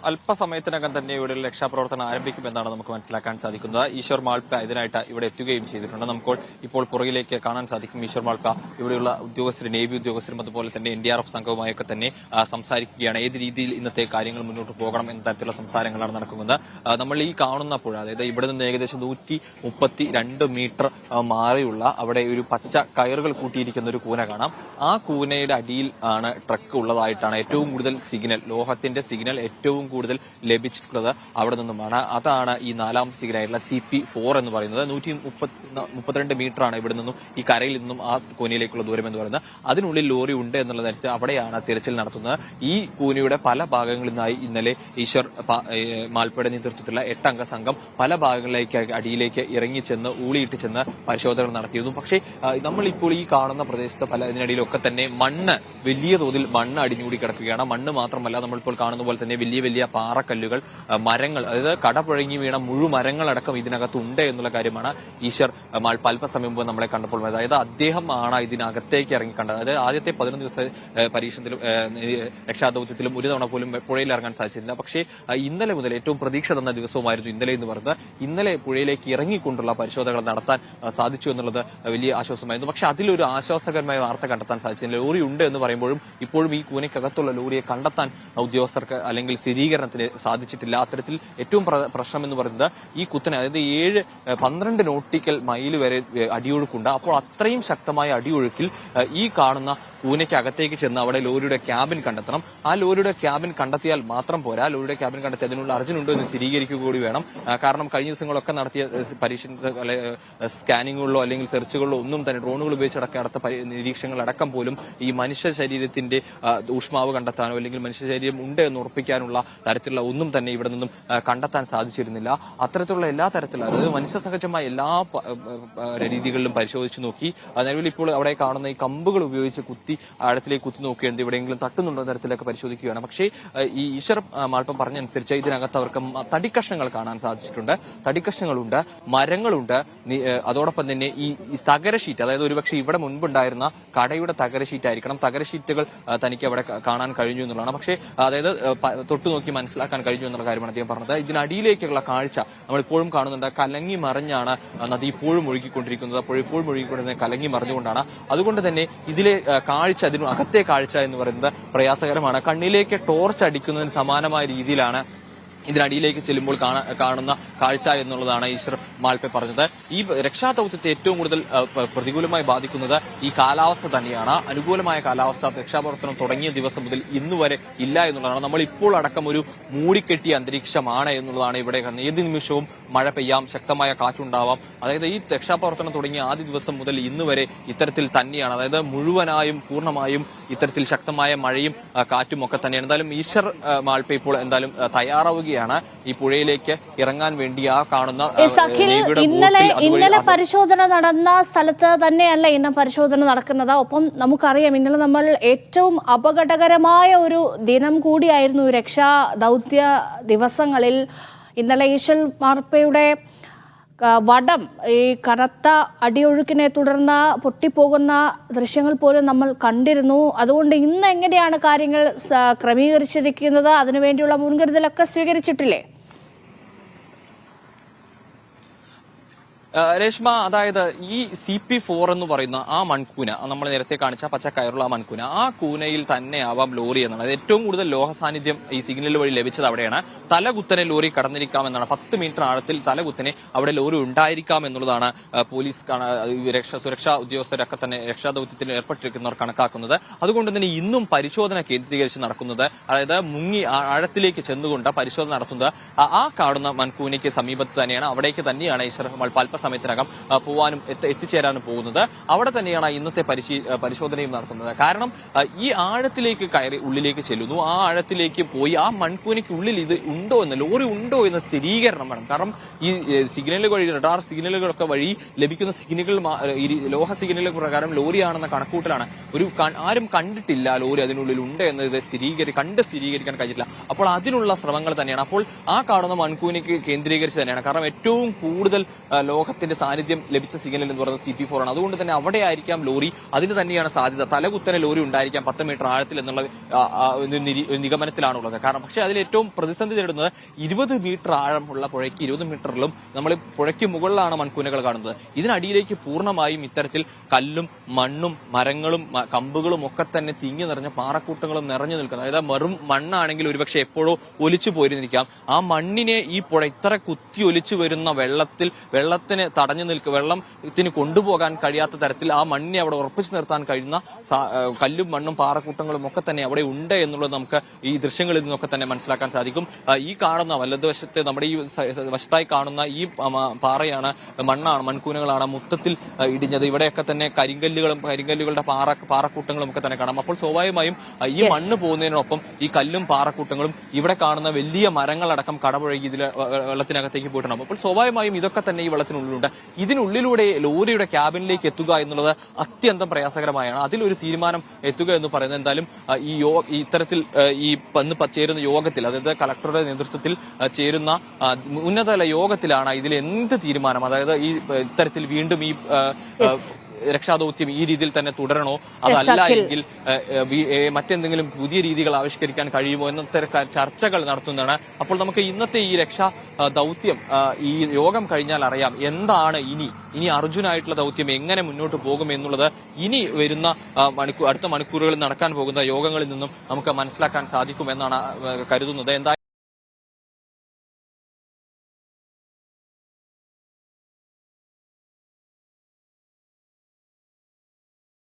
അല്പസമയത്തിനകം തന്നെ ഇവിടെ രക്ഷാപ്രവർത്തനം ആരംഭിക്കുമെന്നാണ് നമുക്ക് മനസ്സിലാക്കാൻ സാധിക്കുന്നത്. ഈശ്വർ മാൾപ്പ ഇതിനായിട്ട് ഇവിടെ എത്തുകയും ചെയ്തിട്ടുണ്ട്. നമുക്ക് ഇപ്പോൾ പുറകിലേക്ക് കാണാൻ സാധിക്കും. ഈശ്വർ മാൾപ്പ ഇവിടെയുള്ള ഉദ്യോഗസ്ഥരും നേവി ഉദ്യോഗസ്ഥരും അതുപോലെ തന്നെ NDRF സംഘവുമായൊക്കെ തന്നെ സംസാരിക്കുകയാണ്. ഏത് രീതിയിൽ ഇന്നത്തെ കാര്യങ്ങൾ മുന്നോട്ട് പോകണം എന്ന തരത്തിലുള്ള സംസാരങ്ങളാണ് നടക്കുന്നത്. നമ്മൾ ഈ കാണുന്ന പുഴ, അതായത് ഇവിടെ നിന്ന് ഏകദേശം 132 മീറ്റർ മാറിയുള്ള അവിടെ ഒരു പച്ച കയറുകൾ കൂട്ടിയിരിക്കുന്ന ഒരു കൂന കാണാം. ആ കൂനയുടെ അടിയിൽ ആണ് ട്രക്ക് ഉള്ളതായിട്ടാണ് ഏറ്റവും കൂടുതൽ സിഗ്നൽ, ലോഹത്തിന്റെ സിഗ്നൽ ഏറ്റവും കൂടുതൽ ലഭിച്ചിട്ടുള്ളത് അവിടെ നിന്നുമാണ്. അതാണ് ഈ നാലാമത്തെ സിഗ്നലായിട്ടുള്ള CP4 എന്ന് പറയുന്നത്. 132 മീറ്റർ ആണ് ഇവിടെ നിന്നും ഈ കരയിൽ നിന്നും ആ കൂനയിലേക്കുള്ള ദൂരം എന്ന് പറയുന്നത്. അതിനുള്ളിൽ ലോറി ഉണ്ട് എന്നുള്ളതനുസരിച്ച് അവിടെയാണ് തിരച്ചിൽ നടത്തുന്നത്. ഈ കൂനയുടെ പല ഭാഗങ്ങളിൽ നിന്നായി ഇന്നലെ ഈശ്വർ മാൽപ്പയുടെ നേതൃത്വത്തിലുള്ള 8 അംഗ സംഘം പല ഭാഗങ്ങളിലേക്ക് അടിയിലേക്ക് ഇറങ്ങിച്ചെന്ന് ഊളിയിട്ട് ചെന്ന് പരിശോധന നടത്തിയിരുന്നു. പക്ഷേ നമ്മളിപ്പോൾ ഈ കാണുന്ന പ്രദേശത്ത് ഇതിനിടയിലൊക്കെ തന്നെ മണ്ണ്, വലിയ തോതിൽ മണ്ണ് അടിഞ്ഞുകൂടി കിടക്കുകയാണ്. മണ്ണ് മാത്രമല്ല, നമ്മളിപ്പോൾ കാണുന്ന പോലെ തന്നെ വലിയ വലിയ പാറക്കല്ലുകൾ, മരങ്ങൾ, അതായത് കടപുഴങ്ങി വീണ മുഴുമരങ്ങളടക്കം ഇതിനകത്തുണ്ട് എന്നുള്ള കാര്യമാണ് ഈശ്വർ മാൾപ്പ അല്പസമയം മുമ്പ് നമ്മളെ കണ്ടപ്പോൾ. അതായത് അദ്ദേഹമാണ് ഇതിനകത്തേക്ക് ഇറങ്ങി കണ്ടത്. അതായത് ആദ്യത്തെ 11 ദിവസ പരീക്ഷണത്തിലും രക്ഷാദൌത്യത്തിലും ഒരു തവണ പോലും പുഴയിൽ ഇറങ്ങാൻ സാധിച്ചില്ല. പക്ഷേ ഇന്നലെ മുതൽ ഏറ്റവും പ്രതീക്ഷ തന്ന ദിവസവുമായിരുന്നു ഇന്നലെ എന്ന് പറയുന്നത്. ഇന്നലെ പുഴയിലേക്ക് ഇറങ്ങിക്കൊണ്ടുള്ള പരിശോധനകൾ നടത്താൻ സാധിച്ചു എന്നുള്ളത് വലിയ ആശ്വാസമായിരുന്നു. പക്ഷെ അതിലൊരു ആശ്വാസകരമായ വാർത്ത കണ്ടെത്താൻ സാധിച്ചില്ല. ലോറി ഉണ്ട് എന്ന് പറയുമ്പോഴും ഇപ്പോഴും ഈ കൂനയ്ക്കകത്തുള്ള ലോറിയെ കണ്ടെത്താൻ ഉദ്യോഗസ്ഥർക്ക് അല്ലെങ്കിൽ സ്ഥിരീകരണത്തിന് സാധിച്ചിട്ടില്ല. അത്തരത്തിൽ ഏറ്റവും പ്രശ്നം എന്ന് പറയുന്നത് ഈ കുത്തനെ, അതായത് 12 നോട്ടിക്കൽ മൈൽ വരെ അടിയൊഴുക്കുണ്ട്. അപ്പോൾ അത്രയും ശക്തമായ അടിയൊഴുക്കിൽ ഈ കാണുന്ന കൂനയ്ക്കകത്തേക്ക് ചെന്ന് അവിടെ ലോറിയുടെ ക്യാബിൻ കണ്ടെത്തണം. ആ ലോറിയുടെ ക്യാബിൻ കണ്ടെത്തിയാൽ മാത്രം പോരാ, ലോറിയുടെ ക്യാബിൻ കണ്ടെത്തി അതിനുള്ള അർജുനുണ്ടോ എന്ന് സ്ഥിരീകരിക്കുക കൂടി വേണം. കാരണം കഴിഞ്ഞ ദിവസങ്ങളൊക്കെ നടത്തിയ സ്കാനിങ്ങുകളിലോ അല്ലെങ്കിൽ സെർച്ചുകളിലോ ഒന്നും തന്നെ ഡ്രോണുകൾ ഉപയോഗിച്ചടക്കം നടത്ത നിരീക്ഷണങ്ങളടക്കം പോലും ഈ മനുഷ്യ ശരീരത്തിന്റെ ഊഷ്മാവ് കണ്ടെത്താനോ അല്ലെങ്കിൽ മനുഷ്യ ശരീരം ഉണ്ട് എന്ന് ഉറപ്പിക്കാനുള്ള തരത്തിലുള്ള ഒന്നും തന്നെ ഇവിടെ നിന്നും കണ്ടെത്താൻ സാധിച്ചിരുന്നില്ല. അത്തരത്തിലുള്ള എല്ലാ തരത്തിലും, അതായത് മനുഷ്യ സഹജമായ എല്ലാ രീതികളിലും പരിശോധിച്ചു നോക്കി. നിലവിൽ ഇപ്പോൾ അവിടെ കാണുന്ന ഈ കമ്പുകൾ ഉപയോഗിച്ച് ആഴത്തിലേക്ക് കുത്തി നോക്കുകയാണ്, എവിടെയെങ്കിലും തട്ടുന്നുണ്ടോ തരത്തിലൊക്കെ പരിശോധിക്കുകയാണ്. പക്ഷേ ഈ ഈശ്വർ മാൾപ്പം പറഞ്ഞനുസരിച്ച് ഇതിനകത്ത് അവർക്ക് തടിക്കഷ്ണങ്ങൾ കാണാൻ സാധിച്ചിട്ടുണ്ട്. തടിക്കഷ്ണങ്ങളുണ്ട്, മരങ്ങളുണ്ട്, അതോടൊപ്പം തന്നെ ഈ തകര ഷീറ്റ്, അതായത് ഒരുപക്ഷെ ഇവിടെ മുൻപുണ്ടായിരുന്ന കടയുടെ തകര ഷീറ്റ് ആയിരിക്കണം. തകര ഷീറ്റുകൾ തനിക്ക് അവിടെ കാണാൻ കഴിഞ്ഞു എന്നുള്ളതാണ്. പക്ഷേ അതായത് തൊട്ടു നോക്കി മനസ്സിലാക്കാൻ കഴിഞ്ഞു എന്നുള്ള കാര്യമാണ് അദ്ദേഹം പറഞ്ഞത്. ഇതിനടിയിലേക്കുള്ള കാഴ്ച നമ്മളിപ്പോഴും കാണുന്നുണ്ട്. കലങ്ങി മറിഞ്ഞാണ് നദി ഇപ്പോഴും ഒഴുകിക്കൊണ്ടിരിക്കുന്നത്. അപ്പോൾ ഇപ്പോഴും ഒഴുകിക്കൊണ്ടിരുന്നത് കലങ്ങി മറിഞ്ഞുകൊണ്ടാണ്. അതുകൊണ്ട് തന്നെ ഇതിലെ കാഴ്ച, അതിന് അകത്തെ കാഴ്ച എന്ന് പറയുന്നത് പ്രയാസകരമാണ്. കണ്ണിലേക്ക് ടോർച്ച് അടിക്കുന്നതിന് സമാനമായ രീതിയിലാണ് ഇതിനടിയിലേക്ക് ചെല്ലുമ്പോൾ കാണുന്ന കാഴ്ച എന്നുള്ളതാണ് ഈശ്വർ മാൽപ്പ പറഞ്ഞത്. ഈ രക്ഷാദൌത്യത്തെ ഏറ്റവും കൂടുതൽ പ്രതികൂലമായി ബാധിക്കുന്നത് ഈ കാലാവസ്ഥ തന്നെയാണ്. അനുകൂലമായ കാലാവസ്ഥ രക്ഷാപ്രവർത്തനം തുടങ്ങിയ ദിവസം മുതൽ ഇന്നുവരെ ഇല്ല എന്നുള്ളതാണ്. നമ്മൾ ഇപ്പോൾ അടക്കം ഒരു മൂടിക്കെട്ടിയ അന്തരീക്ഷമാണ് എന്നുള്ളതാണ് ഇവിടെ. ഏത് നിമിഷവും മഴ പെയ്യാം, ശക്തമായ കാറ്റുണ്ടാവാം. അതായത് ഈ രക്ഷാപ്രവർത്തനം തുടങ്ങിയ ആദ്യ ദിവസം മുതൽ ഇന്ന് വരെ ഇത്തരത്തിൽ തന്നെയാണ്. അതായത് മുഴുവനായും പൂർണ്ണമായും ഇത്തരത്തിൽ ശക്തമായ മഴയും കാറ്റും ഒക്കെ തന്നെയാണ്. എന്തായാലും ഈശ്വർ മാൽപ്പ ഇപ്പോൾ എന്തായാലും തയ്യാറാവുകയാണ് ഈ പുഴയിലേക്ക് ഇറങ്ങാൻ വേണ്ടി. ആ കാണുന്ന ഇന്നലെ പരിശോധന നടന്ന സ്ഥലത്ത് തന്നെയല്ല ഇന്ന് പരിശോധന നടക്കുന്നത്. ഒപ്പം നമുക്കറിയാം, ഇന്നലെ നമ്മൾ ഏറ്റവും അപകടകരമായ ഒരു ദിനം കൂടിയായിരുന്നു രക്ഷാ ദൗത്യ ദിവസങ്ങളിൽ. ഇന്നലെ ഈശ്വർ മാർപ്പയുടെ വടം ഈ കനത്ത അടിയൊഴുക്കിനെ തുടർന്ന് പൊട്ടിപ്പോകുന്ന ദൃശ്യങ്ങൾ പോലും നമ്മൾ കണ്ടിരുന്നു. അതുകൊണ്ട് ഇന്ന് എങ്ങനെയാണ് കാര്യങ്ങൾ ക്രമീകരിച്ചിരിക്കുന്നത്? അതിനുവേണ്ടിയുള്ള മുൻകരുതലൊക്കെ സ്വീകരിച്ചിട്ടില്ലേ? രേഷ്മ, അതായത് ഈ CP4 എന്ന് പറയുന്ന ആ മൺകൂന, നമ്മൾ നേരത്തെ കാണിച്ച പച്ചക്കയറുള്ള ആ മൺകൂന, ആ കൂനയിൽ തന്നെ ആവാം ലോറി എന്നാണ്. അത് ഏറ്റവും കൂടുതൽ ലോഹ സാന്നിധ്യം ഈ സിഗ്നൽ വഴി ലഭിച്ചത് അവിടെയാണ്. തലകുത്തനെ ലോറി കടന്നിരിക്കാമെന്നാണ്. 10 മീറ്റർ ആഴത്തിൽ തലകുത്തനെ അവിടെ ലോറി ഉണ്ടായിരിക്കാം എന്നുള്ളതാണ് പോലീസ്, സുരക്ഷാ ഉദ്യോഗസ്ഥരൊക്കെ തന്നെ രക്ഷാദൌത്യത്തിൽ ഏർപ്പെട്ടിരിക്കുന്നവർ കണക്കാക്കുന്നത്. അതുകൊണ്ട് തന്നെ ഇന്നും പരിശോധന കേന്ദ്രീകരിച്ച് നടക്കുന്നത്, അതായത് മുങ്ങി ആഴത്തിലേക്ക് ചെന്നുകൊണ്ട് പരിശോധന നടത്തുന്നത് ആ കാണുന്ന മൺകൂനയ്ക്ക് സമീപത്ത് തന്നെയാണ്. അവിടേക്ക് തന്നെയാണ് ഈശ്വർ മാൾപ്പ സമയത്തിനകം പോവാനും എത്തിച്ചേരാനും പോകുന്നത്. അവിടെ തന്നെയാണ് ഇന്നത്തെ പരിശോധനയും നടത്തുന്നത്. കാരണം ഈ ആഴത്തിലേക്ക് കയറി ഉള്ളിലേക്ക് ചെല്ലുന്നു. ആ ആഴത്തിലേക്ക് പോയി ആ മൺകൂനയ്ക്ക് ഉള്ളിൽ ഇത് ഉണ്ടോ എന്ന്, ലോറി ഉണ്ടോ എന്ന സ്ഥിരീകരണം വേണം. കാരണം ഈ സിഗ്നലുകൾ വഴി, റഡാർ സിഗ്നലുകളൊക്കെ വഴി ലഭിക്കുന്ന സിഗ്നലുകൾ, ലോഹ സിഗ്നലുകൾ പ്രകാരം ലോറിയാണെന്ന കണക്കൂട്ടലാണ്. ആരും കണ്ടിട്ടില്ല ലോറി അതിനുള്ളിൽ ഉണ്ട് എന്നത് സ്ഥിരീകരിക്കാൻ കഴിഞ്ഞിട്ടില്ല. അപ്പോൾ അതിനുള്ള ശ്രമങ്ങൾ തന്നെയാണ്. അപ്പോൾ ആ കാണുന്ന മൺകൂനയ്ക്ക് കേന്ദ്രീകരിച്ച് തന്നെയാണ്. കാരണം ഏറ്റവും കൂടുതൽ ലോഹ ലോഹത്തിന്റെ സാന്നിധ്യം ലഭിച്ച സിഗ്നൽ എന്ന് പറയുന്നത് CP4 ആണ്. അതുകൊണ്ട് തന്നെ അവിടെ ആയിരിക്കാം ലോറി, അതിന് തന്നെയാണ് സാധ്യത. തലകുത്തനെ ലോറി ഉണ്ടായിരിക്കാം 10 മീറ്റർ ആഴത്തിൽ എന്നുള്ള നിഗമനത്തിലാണുള്ളത്. കാരണം പക്ഷേ അതിൽ ഏറ്റവും പ്രതിസന്ധി നേരിടുന്നത് 20 മീറ്റർ ആഴമുള്ള പുഴയ്ക്ക് 20 മീറ്ററിലും നമ്മൾ പുഴയ്ക്ക് മുകളിലാണ് മൺകൂനകൾ കാണുന്നത്. ഇതിനടിയിലേക്ക് പൂർണ്ണമായും ഇത്തരത്തിൽ കല്ലും മണ്ണും മരങ്ങളും കമ്പുകളും ഒക്കെ തന്നെ തിങ്ങി നിറഞ്ഞ പാറക്കൂട്ടങ്ങളും നിറഞ്ഞു നിൽക്കുന്നത്. അതായത് മണ്ണാണെങ്കിൽ ഒരുപക്ഷെ എപ്പോഴോ ഒലിച്ചു പോയിരുന്നിരിക്കാം. ആ മണ്ണിനെ ഈ പുഴ ഇത്ര കുത്തി ഒലിച്ചു വരുന്ന വെള്ളത്തിന് തടഞ്ഞു വെള്ളത്തിന് കൊണ്ടുപോകാൻ കഴിയാത്ത തരത്തിൽ ആ മണ്ണിനെ അവിടെ ഉറപ്പിച്ചു നിർത്താൻ കഴിയുന്ന കല്ലും മണ്ണും പാറക്കൂട്ടങ്ങളും ഒക്കെ തന്നെ അവിടെ ഉണ്ട് എന്നുള്ളത് നമുക്ക് ഈ ദൃശ്യങ്ങളിൽ നിന്നൊക്കെ തന്നെ മനസ്സിലാക്കാൻ സാധിക്കും. ഈ കാണുന്ന വലതുവശത്തെ നമ്മുടെ ഈ വശത്തായി കാണുന്ന ഈ പാറയാണ്, മൺകൂനകളാണ് മൊത്തത്തിൽ ഇടിഞ്ഞത്. ഇവിടെയൊക്കെ തന്നെ കരിങ്കല്ലുകളുടെ പാറക്കൂട്ടങ്ങളും ഒക്കെ തന്നെ കാണാം. അപ്പോൾ സ്വാഭാവികമായും ഈ മണ്ണ് പോകുന്നതിനൊപ്പം ഈ കല്ലും പാറക്കൂട്ടങ്ങളും ഇവിടെ കാണുന്ന വലിയ മരങ്ങളടക്കം കടപുഴകി ഇതിൽ വെള്ളത്തിനകത്തേക്ക് പോയിട്ടുണ്ടാകും. അപ്പോൾ സ്വാഭാവികമായും ഇതൊക്കെ തന്നെ ഈ വെള്ളത്തിനുള്ളിലുണ്ട്. ഇതിനുള്ളിലൂടെ ലോറിയുടെ ക്യാബിനിലേക്ക് എത്തുക എന്നുള്ളത് അത്യന്തം പ്രയാസകരമായാണ്. അതിലൊരു തീരുമാനം എത്തുക എന്ന് പറയുന്നത് എന്തായാലും ഇത്തരത്തിൽ ഈ ചേരുന്ന യോഗത്തിൽ, അതായത് കളക്ടറുടെ നേതൃത്വത്തിൽ ചേരുന്ന ഉന്നതതല യോഗത്തിലാണ് ഇതിൽ എന്ത് തീരുമാനം, അതായത് ഈ ഇത്തരത്തിൽ വീണ്ടും ഈ രക്ഷാദൌത്യം ഈ രീതിയിൽ തന്നെ തുടരണോ, അതല്ല എങ്കിൽ മറ്റെന്തെങ്കിലും പുതിയ രീതികൾ ആവിഷ്കരിക്കാൻ കഴിയുമോ എന്നത്തെ ചർച്ചകൾ നടത്തുന്നതാണ്. അപ്പോൾ നമുക്ക് ഇന്നത്തെ ഈ രക്ഷാ ദൌത്യം, ഈ യോഗം കഴിഞ്ഞാൽ അറിയാം എന്താണ് ഇനി അർജുനായിട്ടുള്ള ദൌത്യം എങ്ങനെ മുന്നോട്ട് പോകും എന്നുള്ളത് ഇനി വരുന്ന അടുത്ത മണിക്കൂറുകളിൽ നടക്കാൻ പോകുന്ന യോഗങ്ങളിൽ നിന്നും നമുക്ക് മനസ്സിലാക്കാൻ സാധിക്കുമെന്നാണ് കരുതുന്നത്. എന്തായാലും